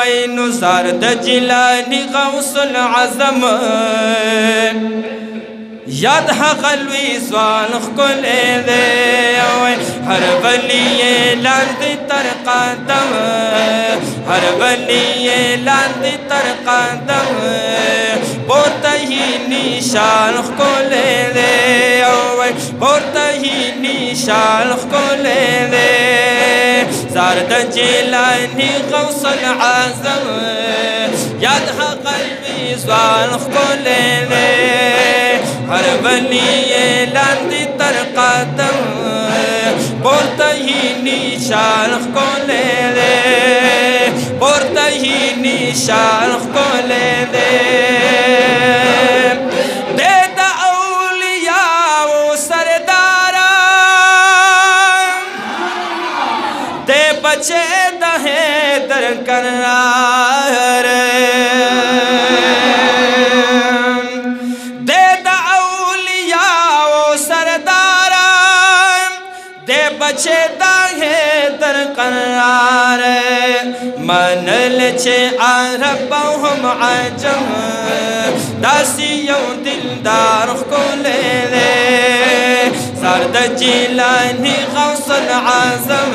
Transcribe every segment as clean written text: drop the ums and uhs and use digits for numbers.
وين زارد جيلاني غوث العظم یاد حقلوی سوالخ کل دے ہر ولی لاندی تر قدم ہر ولی لاندی تر قدم بورتا ہی نیشانخ کل دے بورتا ہی نیشانخ کل دے زارد جیلانی غوث العظم یاد حقلوی سوالخ کل دے ہر ولی لاندی تر قدم بورتا ہی نیشانخ کو لے دے بورتا ہی نیشانخ کو لے دے دے دا اولیاء و سردارا دے بچے دا حیدر کرار بچے دا ہے در قرار منل چھے عرب و ہم عجم داسی یو دلدار کو لے دے زارد جیلانی غوث العظم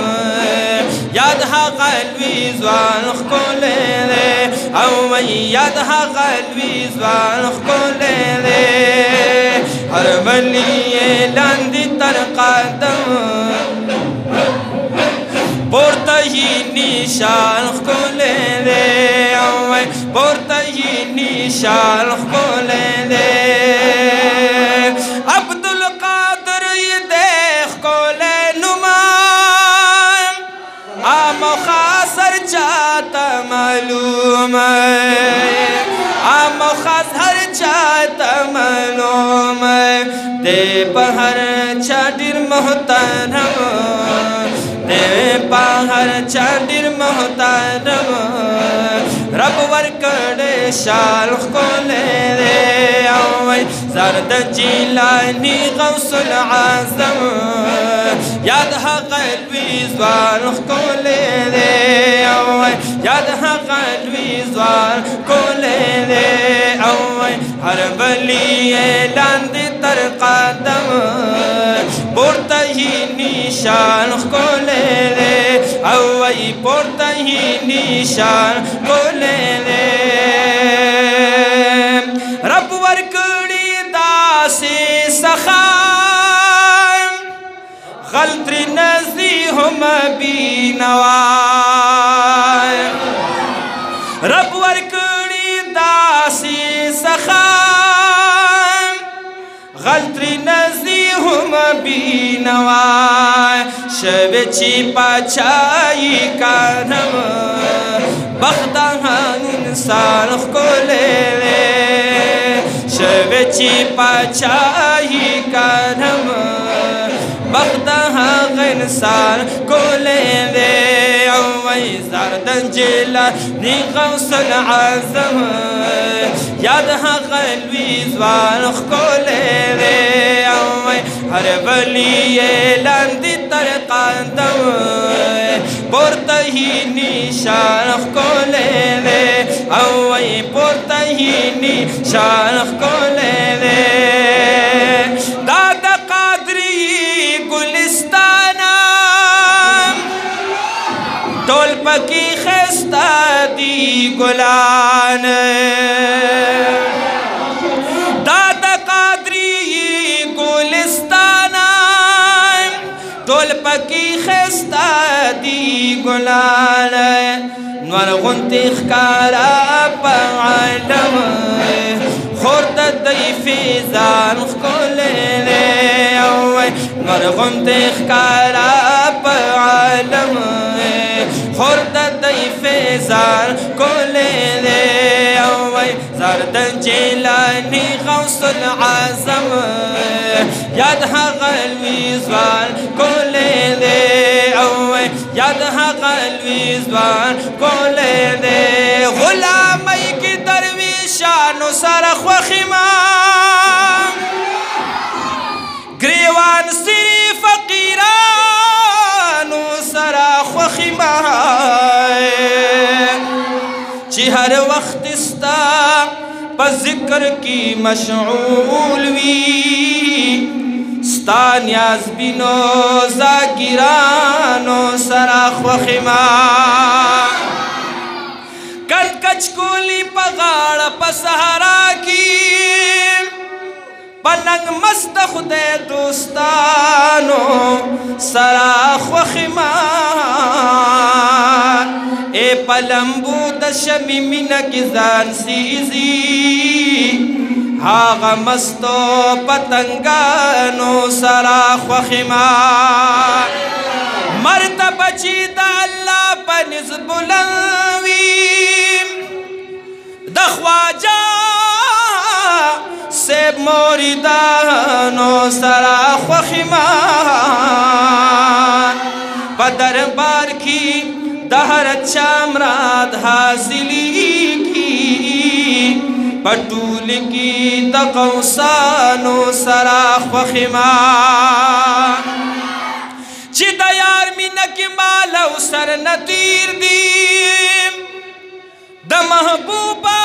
یاد قلبی زوالخ کو لے دے او یاد قلبی زوالخ کو لے دے ہر ولی لاندی تر قدم بورتا ہی نیشانخ کو لے دے بورتا ہی نیشانخ کو لے دے عبدالقادر یہ دیکھ کو لے نمان آم و خاصر چاہتا معلوم آم و خاصر چاہتا معلوم دے پہر چاٹر محترم دے پہر چاٹر محترم رب ورکڑے شالخ کو لے دے زارد جیلانی غوث العظم یاد قلبی زوالخ کو لے دے یاد قلبی زوالخ کو لے دے ہر ولی لاندی تر قدم بورتا ہی نیشانخ کو لے دے بورتا ہی نیشان کو لے دے رب ورکڑی داسی سخان غلطری نزدی ہم بینوائے رب ورکڑی داسی سخان غلطری نزدی ہم بینوائے شوچی پاچائی کارم بختہان انسانخ کو لے دے شوچی پاچائی کارم بختہان انسان کو لے دے زارد جیلانی غوث العظم یاد قلبی زوالخ کو لے دے ہر ولی لاندی تر قدم بورتا ہی نیشانخ کو لے دے بورتا ہی نیشانخ کو لے دے دادا قادری گلستانا ٹول پکی خستہ دی گلان دادا قادری گلستانا ٹول پکی خستہ دی گلان نور غنتی خکارا پا عالم خورد دی فیزانخ کو لے لے نور غنتی خکارا پا عالم خورد دی فیزان کو لے لے زارد جیلانی غوث العظم یاد قلبی زوال کو لے دے یاد قلبی زوال کو لے دے غلامی کی درویشانو سرخ و خیمان گریوان سری فقیرانو سرخ و خیمان हर वक्त स्ता पर जिक्र की मशगूल वी स्ता न्याज बिनो जाकिरानो सराख व खिमा कट कचकोली पगाड़ पसहरा की पलंग मस्त खुदे दोस्तानो सराख व खिमा ए पलंबू दशमी मिनक जान सीजी हागा मस्तो पतंगानो सराख व खिमा मर्तबा चीदा अल्लाह पनिज बुलंवी दख्वाजा से मोरिदानो सराख व खिमा पदरबार की दहर चामराद हासिली की पटूल की दकौसानो सराख व खिमा चिदयार मिनक मालव सर नतीर दी द महबूबा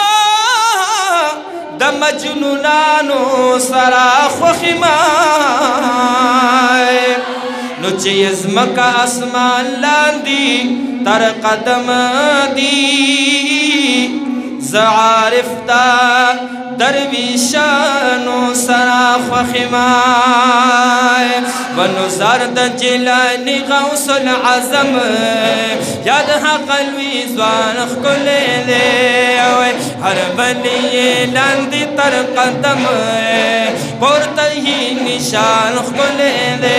द मजनूनानो सराख व खिमा नुचे यज़्मका आसमान लांदी तर कदम दी ज़आरिफ्ता दरविशानो सराख व खिमा वनुज़ार द जिलानी गौसल आज़म याद हा क़ल्बी ज़्वान खुले दे हर वली लांदी तर कदम पुरते ही निशान खुले दे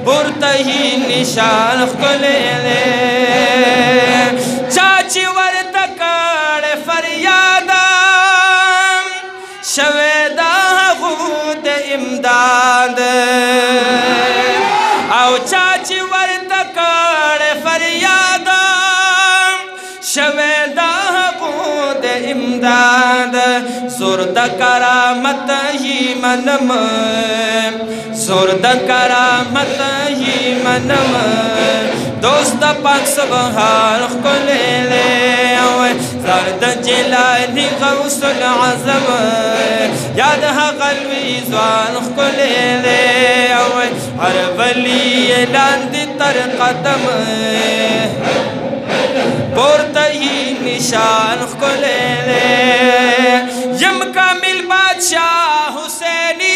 पुरते ही निशान खुले दे चाची वर तकाड़ फरियादा शवेदा खूद इमदाद आओ चाची वर तकाड़ फरियादा शवेदा खूद इमदाद ज़ुर्द करामत ही मनम ज़ुर्द करामत ही मनम दोस्त पाक सुबहान खुले ले ज़र्द जिलानी गौसल आज़म याद हा क़ल्बी ज़्वान खुले ले हर वली लांदी तर कदम पुरते ही निशान खुले ले यम कामिल बादशाह हुसैनी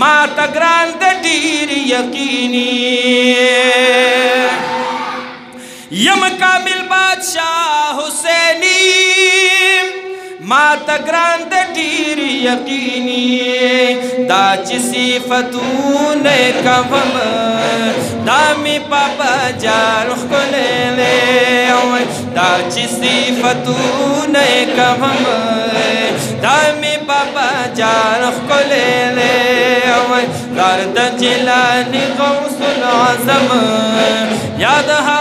माता ग्रांड डीर यकीनी यम कामिल बादशाह हुसैनी माता ग्रांड डीर यकीनी दाच सिफतून कवम दामी पापा जान खुले ले दाच सिफतून कवम दामी पापा जान खुले ले दर्द जिलानी गौसल आज़म याद हा